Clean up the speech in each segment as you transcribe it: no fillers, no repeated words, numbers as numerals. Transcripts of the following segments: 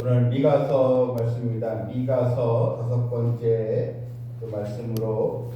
오늘 미가서 말씀입니다. 미가서 다섯 번째 그 말씀으로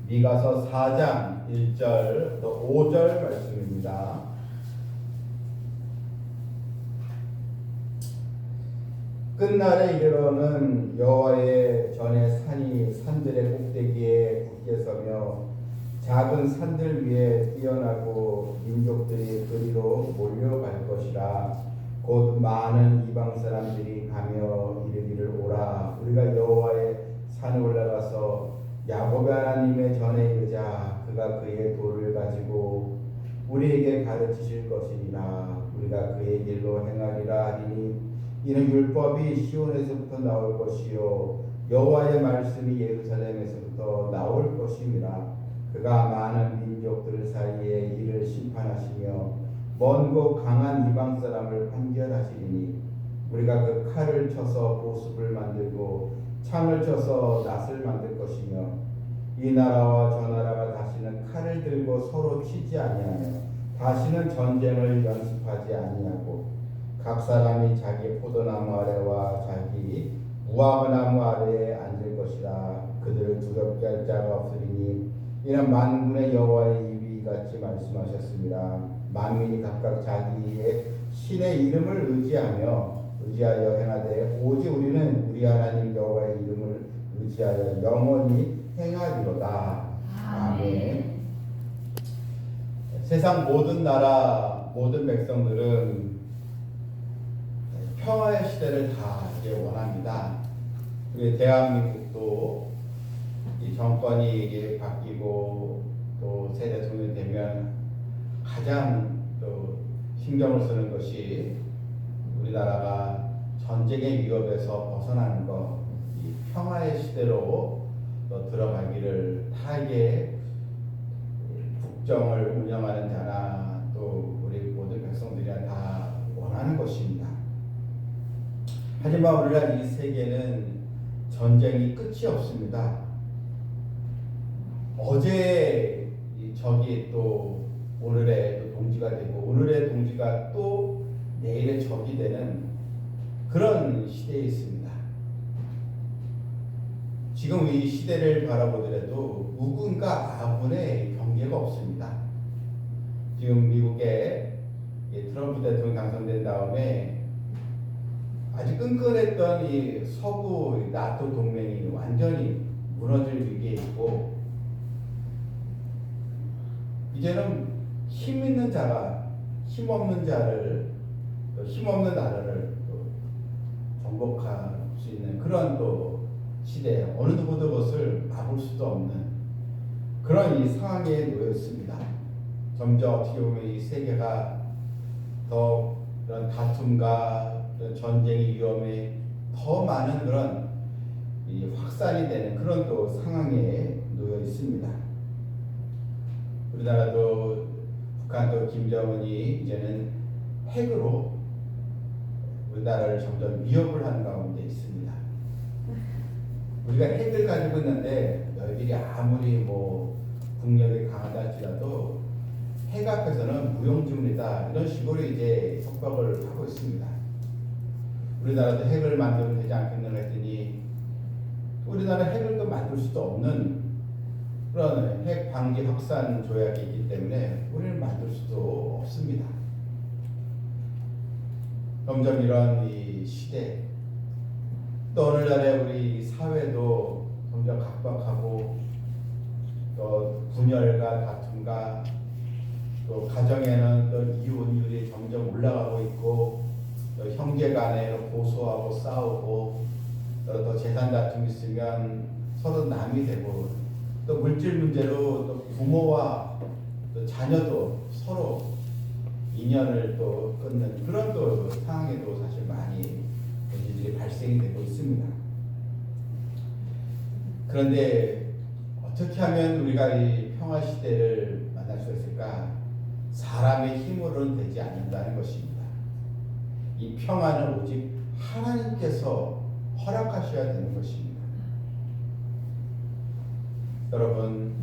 미가서 4장 1절 또 5절 말씀입니다. 끝날에 이르러는 여호와의 전에 산이 산들의 꼭대기에 굳게 서며 작은 산들 위에 뛰어나고 민족들이 그리로 몰려갈 것이라. 곧 많은 이방 사람들이 가며 이르기를 오라 우리가 여호와의 산에 올라가서 야곱의 하나님의 전에 이르자. 그가 그의 도를 가지고 우리에게 가르치실 것이니라. 우리가 그의 길로 행하리라 하리니 이는 율법이 시온에서부터 나올 것이요 여호와의 말씀이 예루살렘에서부터 나올 것임이라. 그가 많은 민족들 사이에 이를 심판하시며 먼 곳 강한 이방 사람을 판결하시리니 우리가 그 칼을 쳐서 보습을 만들고 창을 쳐서 낫을 만들 것이며 이 나라와 저 나라가 다시는 칼을 들고 서로 치지 아니하며 다시는 전쟁을 연습하지 아니하고 각 사람이 자기 포도나무 아래와 자기 무화과나무 아래에 앉을 것이라. 그들을 두렵게 할 자가 없으리니 이는 만군의 여호와의 입이 이같이 말씀하셨습니다. 만민이 각각 자기의 신의 이름을 의지하여 행하되 오직 우리는 우리 하나님 여호와의 이름을 의지하여 영원히 행하리로다. 아멘. 세상 모든 나라 모든 백성들은 평화의 시대를 다 원합니다. 우리 대한민국도 이 정권이 바뀌고 또 새 대통령이 되면 가장 또 신경을 쓰는 것이 우리나라가 전쟁의 위협에서 벗어나는 것, 이 평화의 시대로 또 들어가기를 타의 국정을 운영하는 자나 또 우리 모든 백성들이 다 원하는 것입니다. 하지만 우리나라 이 세계는 전쟁이 끝이 없습니다. 어제 적이 또 오늘의 또 동지가 되고 오늘의 동지가 또 내일의 적이 되는 그런 시대에 있습니다. 지금 이 시대를 바라보더라도 우군과 아군의 경계가 없습니다. 지금 미국의 트럼프 대통령 당선된 다음에 아주 끈끈했던 이 서구 나토 동맹이 완전히 무너질 위기에 있고 이제는 힘 있는 자가 힘 없는 나라를 정복할 수 있는 그런 또 시대에 어느 누구도 그것을 막을 수도 없는 그런 이 상황에 놓여 있습니다. 점점 어떻게 보면 이 세계가 더 그런 다툼과 전쟁의 위험이 더 많은 그런 이 확산이 되는 그런 또 상황에 놓여 있습니다. 우리나라도 북한도 김정은이 이제는 핵으로 우리나라를 점점 위협을 하는 가운데 있습니다. 우리가 핵을 가지고 있는데 너희들이 아무리 국력이 강하다 할지라도 핵 앞에서는 무용지물이다 이런 식으로 이제 협박을 하고 있습니다. 우리나라도 핵을 만들면 되지 않겠느냐 했더니 우리나라 핵을 또 만들 수도 없는 그런 핵 방지 확산 조약이 있기 때문에 우리는 만들 수도 없습니다. 점점 이런 이 시대 또 오늘날의 우리 사회도 점점 각박하고 또 분열과 다툼과 또 가정에는 또 이혼율이 점점 올라가고 있고 또 형제간에 고소하고 싸우고 또 재산 다툼이 있으면 서로 남이 되고 또 물질 문제로 또 부모와 또 자녀도 서로 인연을 또 끊는 그런 또 상황에도 사실 많이 문제들이 발생이 되고 있습니다. 그런데 어떻게 하면 우리가 이 평화 시대를 만날 수 있을까? 사람의 힘으로는 되지 않는다는 것입니다. 이 평화는 오직 하나님께서 허락하셔야 되는 것입니다. 여러분,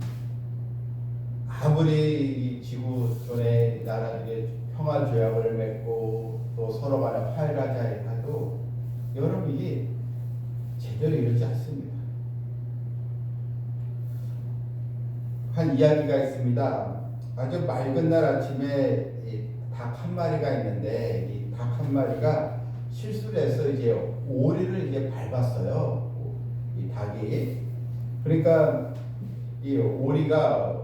아무리 이 지구촌의 나라들이 평화 조약을 맺고 또 서로 간에 화해하자 해도 여러분 이게 제대로 이루지 않습니다. 한 이야기가 있습니다. 아주 맑은 날 아침에 닭 한 마리가 있는데 이 닭 한 마리가 실수를 해서 이제 오리를 이제 밟았어요. 이 닭이. 그러니까 이 오리가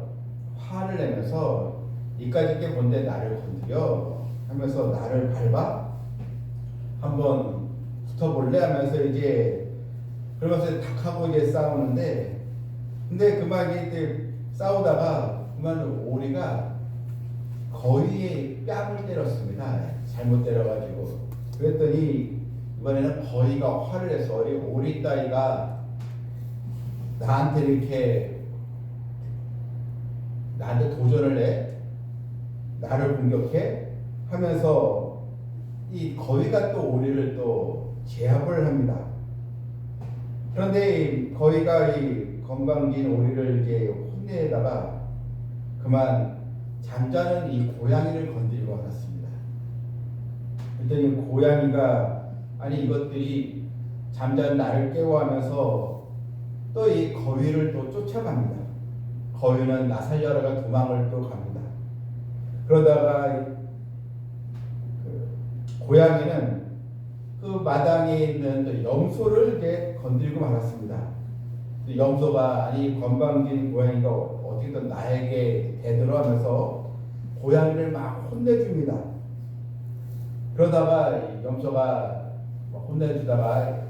화를 내면서 이까짓 게 뭔데 나를 건드려 하면서 나를 밟아? 한번 붙어볼래? 하면서 이제 그러면서 닭하고 이제 싸우는데 근데 그만 이제 싸우다가 그만 오리가 거위의 뺨을 때렸습니다. 잘못 때려가지고 그랬더니 이번에는 거위가 화를 해서 오리 따위가 나한테 이렇게 나한테 도전을 해? 나를 공격해? 하면서 이 거위가 또 오리를 또 제압을 합니다. 그런데 이 거위가 이 건방진 오리를 이제 혼내다가 그만 잠자는 이 고양이를 건드리고 말았습니다. 그랬더니 고양이가 아니 이것들이 잠자는 나를 깨워하면서 또 이 거위를 또 쫓아갑니다. 거위는 나 살려라가 도망을 또 갑니다. 그러다가 고양이는 그 마당에 있는 염소를 이제 건들고 말았습니다. 염소가 아니 건방진 고양이가 어떻게든 나에게 대들어하면서 고양이를 막 혼내줍니다. 그러다가 염소가 혼내주다가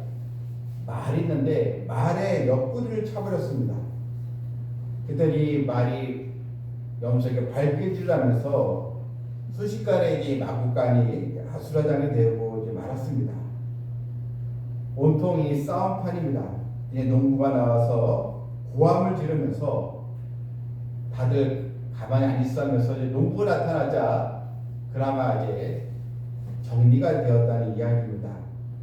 말이 있는데 말에 옆구리를 차버렸습니다. 그랬더니 말이 염소에게 발길질을 하면서 순식간에 이제 마구간이 아수라장이 되고 이제 말았습니다. 온통 이 싸움판입니다. 이제 농부가 나와서 고함을 지르면서 다들 가만히 안 있어 하면서 이제 농부가 나타나자 그나마 이제 정리가 되었다는 이야기입니다.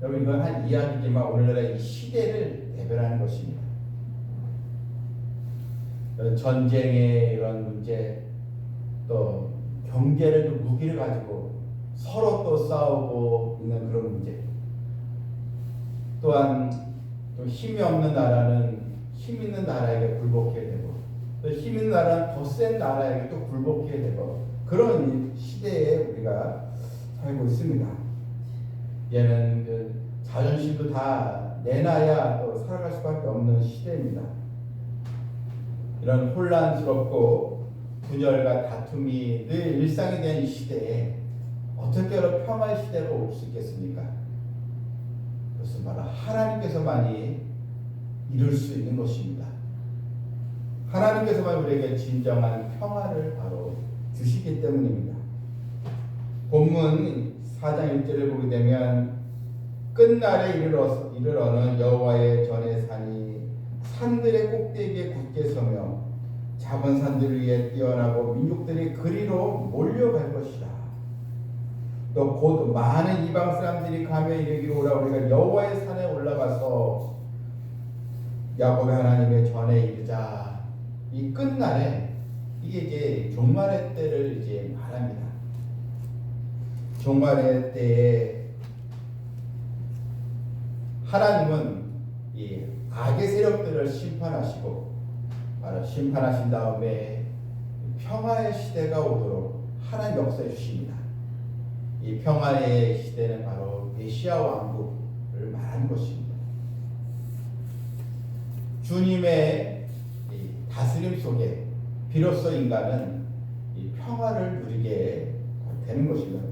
여러분 이건 한 이야기지만 오늘날의 이 시대를 대변하는 것입니다. 전쟁의 이런 문제 또 경제를 또 무기를 가지고 서로 또 싸우고 있는 그런 문제 또한 또 힘이 없는 나라는 힘 있는 나라에게 굴복해야 되고 또 힘 있는 나라는 더 센 나라에게 또 굴복해야 되고 그런 시대에 우리가 살고 있습니다. 얘는 그 자존심도 다 내놔야 또 살아갈 수밖에 없는 시대입니다. 이런 혼란스럽고 분열과 다툼이 늘 일상이 된 이 시대에 어떻게 평화의 시대가 올 수 있겠습니까? 그것은 바로 하나님께서만이 이룰 수 있는 것입니다. 하나님께서만 우리에게 진정한 평화를 바로 주시기 때문입니다. 본문 4장 1절을 보게 되면 끝날에 이르러는 여호와의 전에 산이 산들의 꼭대기에 굳게 서며 작은 산들 위에 뛰어나고 민족들이 그리로 몰려갈 것이다. 또 곧 많은 이방 사람들이 가며 이르기로 오라 우리가 여호와의 산에 올라가서 야곱의 하나님의 전에 이르자. 이 끝날에 이게 이제 종말의 때를 이제 말합니다. 종말의 때에 하나님은 이 악의 세력들을 심판하시고 바로 심판하신 다음에 평화의 시대가 오도록 하나님 역사해 주십니다. 이 평화의 시대는 바로 메시아 왕국을 말하는 것입니다. 주님의 다스림 속에 비로소 인간은 이 평화를 누리게 되는 것입니다.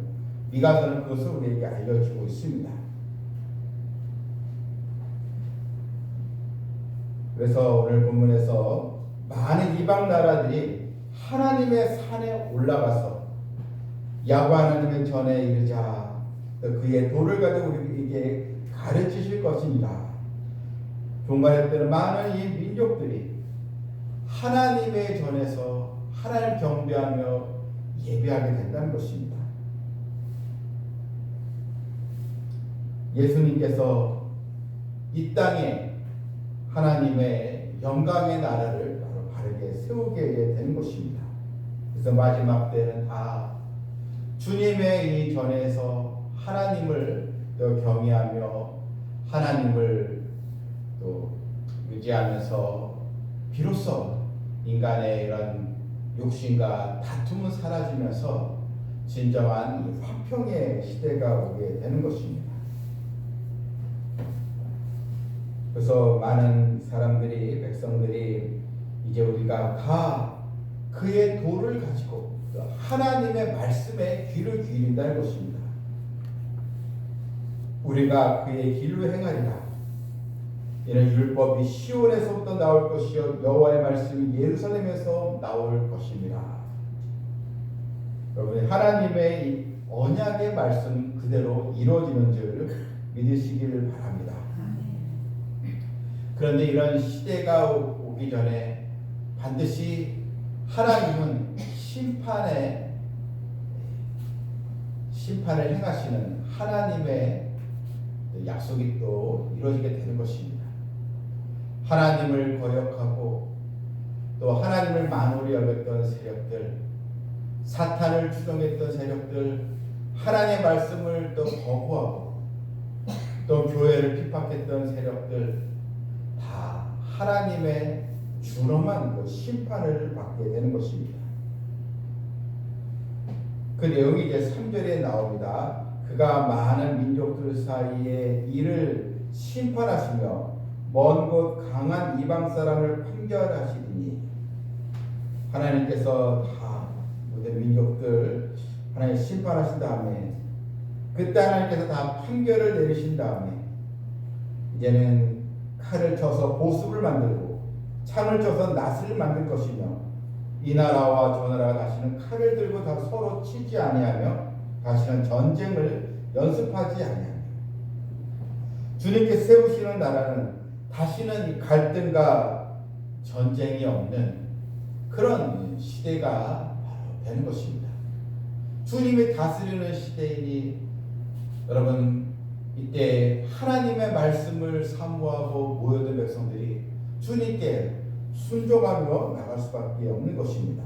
미가서는 그것을 우리에게 알려주고 있습니다. 그래서 오늘 본문에서 많은 이방 나라들이 하나님의 산에 올라가서 야훼 하나님의 전에 이르자 그의 도를 가지고 우리에게 가르치실 것입니다. 종말의 때는 많은 이 민족들이 하나님의 전에서 하나님 경배하며 예배하게 된다는 것입니다. 예수님께서 이 땅에 하나님의 영광의 나라를 바로 바르게 세우게 되는 것입니다. 그래서 마지막 때는 다 주님의 이 전에서 하나님을 경외하며 하나님을 또 의지하면서 비로소 인간의 이런 욕심과 다툼은 사라지면서 진정한 이 화평의 시대가 오게 되는 것입니다. 그래서 많은 사람들이, 백성들이 이제 우리가 다 그의 도를 가지고 하나님의 말씀에 귀를 기울인다는 것입니다. 우리가 그의 길로 행하리라. 이는 율법이 시온에서부터 나올 것이요 여호와의 말씀이 예루살렘에서 나올 것입니다. 여러분, 하나님의 이 언약의 말씀 그대로 이루어지는 줄 믿으시기를 바랍니다. 그런데 이런 시대가 오기 전에 반드시 하나님은 심판을 행하시는 하나님의 약속이 또 이루어지게 되는 것입니다. 하나님을 거역하고 또 하나님을 만홀히 여겼던 세력들, 사탄을 추종했던 세력들, 하나님의 말씀을 또 거부하고 또 교회를 핍박했던 세력들 다 하나님의 준엄한 그 심판을 받게 되는 것입니다. 그 내용이 이제 3절에 나옵니다. 그가 많은 민족들 사이에 이를 심판하시며 먼 곳 강한 이방 사람을 판결하시리니, 하나님께서 다 모든 민족들 하나님 심판하신 다음에 그때 하나님께서 다 판결을 내리신 다음에 이제는 칼을 쳐서 보습을 만들고 창을 쳐서 낫을 만들 것이며 이 나라와 저 나라가 다시는 칼을 들고 다 서로 치지 아니하며 다시는 전쟁을 연습하지 아니하며 주님께 세우시는 나라는 다시는 이 갈등과 전쟁이 없는 그런 시대가 바로 되는 것입니다. 주님이 다스리는 시대이니 여러분, 이때 하나님의 말씀을 사모하고 모여든 백성들이 주님께 순종하며 나갈 수밖에 없는 것입니다.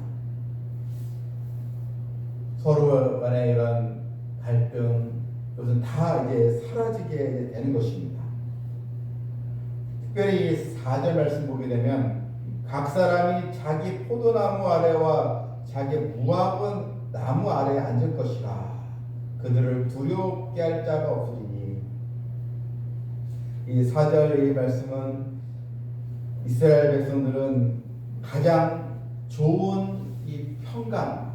서로 간의 이런 갈등, 이것은 다 이제 사라지게 되는 것입니다. 특별히 4절 말씀 보게 되면 각 사람이 자기 포도나무 아래와 자기 무화과 나무 아래에 앉을 것이라. 그들을 두렵게 할 자가 없으리니. 이 4절의 말씀은 이스라엘 백성들은 가장 좋은 이 평강,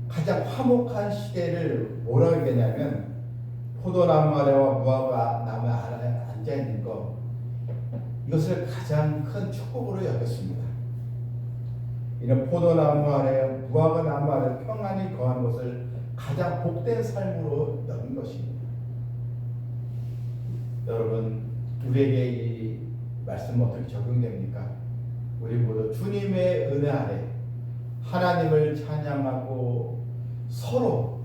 가장 화목한 시대를 뭐라고 얘기하냐면 포도나무 아래와 무화과 나무 아래에 앉아 있는 것, 이것을 가장 큰 축복으로 여겼습니다. 이는 포도나무 아래, 무화과 나무 아래 평안히 거한 것을 가장 복된 삶으로 여긴 것입니다. 여러분, 우리에게 이 말씀 어떻게 적용됩니까? 우리 모두 주님의 은혜 아래 하나님을 찬양하고 서로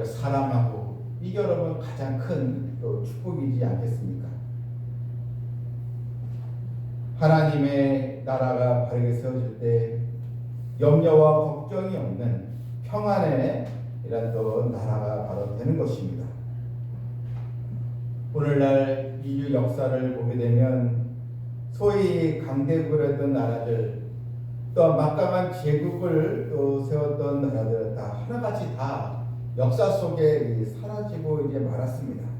사랑하고, 이게 여러분 가장 큰 또 축복이지 않겠습니까? 하나님의 나라가 바르게 세워질 때 염려와 걱정이 없는 평안의 이런 또 나라가 바로 되는 것입니다. 오늘날 인류 역사를 보게 되면 소위 강대국을 했던 나라들, 또 막강한 제국을 또 세웠던 나라들 다 하나같이 다 역사 속에 사라지고 이제 말았습니다.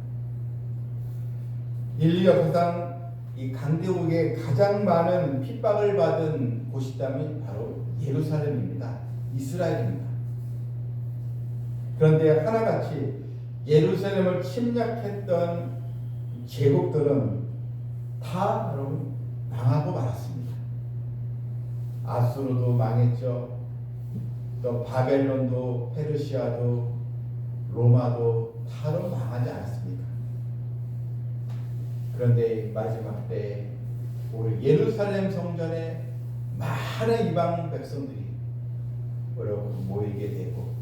인류 역사상 이 강대국에 가장 많은 핍박을 받은 곳이 있다면 바로 예루살렘입니다. 이스라엘입니다. 그런데 하나같이 예루살렘을 침략했던 제국들은 다 여러분 망하고 말았습니다. 아수르도 망했죠. 또 바벨론도, 페르시아도, 로마도 다 망하지 않았습니까? 그런데 마지막 때 우리 예루살렘 성전에 많은 이방 백성들이 모이게 되고,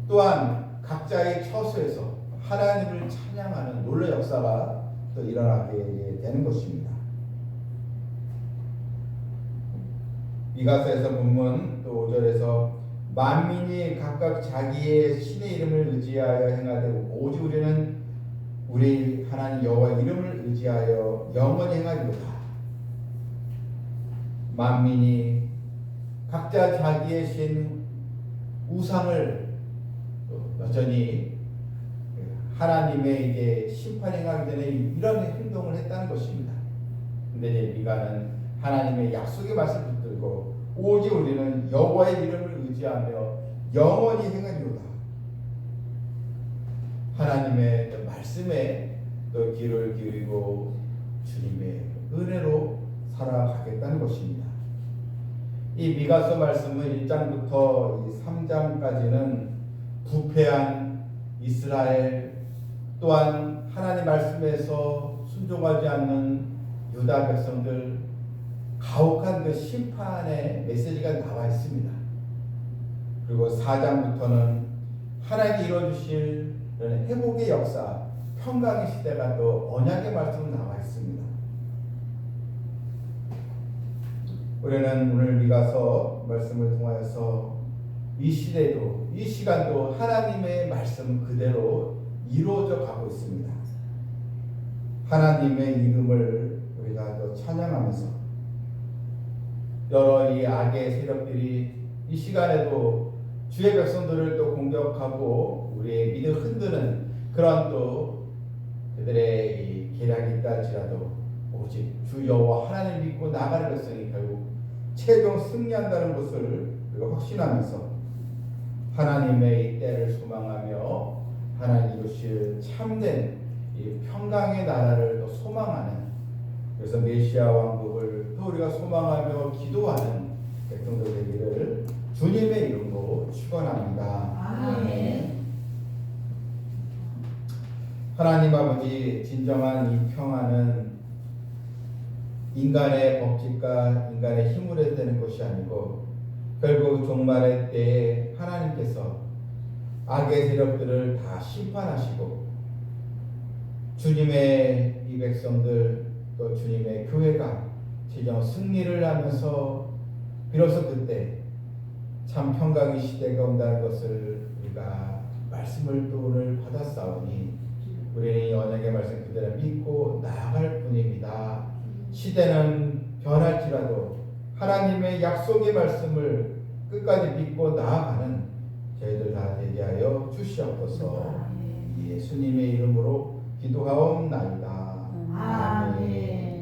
또한 각자의 처소에서 하나님을 찬양하는 놀라운 역사가 또 일어나게 되는 것입니다. 미가서에서 보면 또 5절에서 만민이 각각 자기의 신의 이름을 의지하여 행하되 오직 우리는 우리 하나님 의지하여 영원히 행하리로다. 만민이 각자 자기의 신 우상을 여전히 하나님의 이제 심판 행하기 전에 이런 행동을 했다는 것입니다. 근데 이제 미가는 하나님의 약속의 말씀을 붙들고 오직 우리는 여호와의 이름을 의지하며 영원히 행하리로다. 하나님의 또 말씀에 또 귀를 기울이고 주님의 은혜로 살아가겠다는 것입니다. 이 미가서 말씀은 1장부터 3장까지는 부패한 이스라엘 또한 하나님 말씀에서 순종하지 않는 유다 백성들 가혹한 그 심판의 메시지가 나와 있습니다. 그리고 4장부터는 하나님이 이루어주실 회복의 역사, 평강의 시대가 또 언약의 말씀으로 나와 있습니다. 우리는 오늘 미가서 말씀을 통하여서 이 시대도 이 시간도 하나님의 말씀 그대로 이루어져 가고 있습니다. 하나님의 이름을 우리가 또 찬양하면서 여러 이 악의 세력들이 이 시간에도 주의 백성들을 또 공격하고 우리의 믿음 흔드는 그런 또 그들의 이 계략이 있다 할지라도 오직 주 여호와 하나님을 믿고 나아가는 백성이 결국 최종 승리한다는 것을 우리가 확신하면서 하나님의 이 때를 소망하며 하나님 이루실 참된 이 평강의 나라를 또 소망하는, 그래서 메시아 왕국을 또 우리가 소망하며 기도하는 백성들 되기를 주님의 이름으로 축원합니다. 아멘. 하나님 아버지, 진정한 이 평안은 인간의 법칙과 인간의 힘으로 되는 것이 아니고 결국 종말의 때에 하나님께서 악의 세력들을 다 심판하시고 주님의 이 백성들 또 주님의 교회가 최종 승리를 하면서 비로소 그때 참 평강의 시대가 온다는 것을 우리가 말씀을 또 오늘 받았사오니 우리는 이 언약의 말씀 그대로 믿고 나아갈 뿐입니다. 시대는 변할지라도 하나님의 약속의 말씀을 끝까지 믿고 나아가는 저희들 다 되게 하여 주시옵소서. 예수님의 이름으로 기도하옵나이다. 아멘.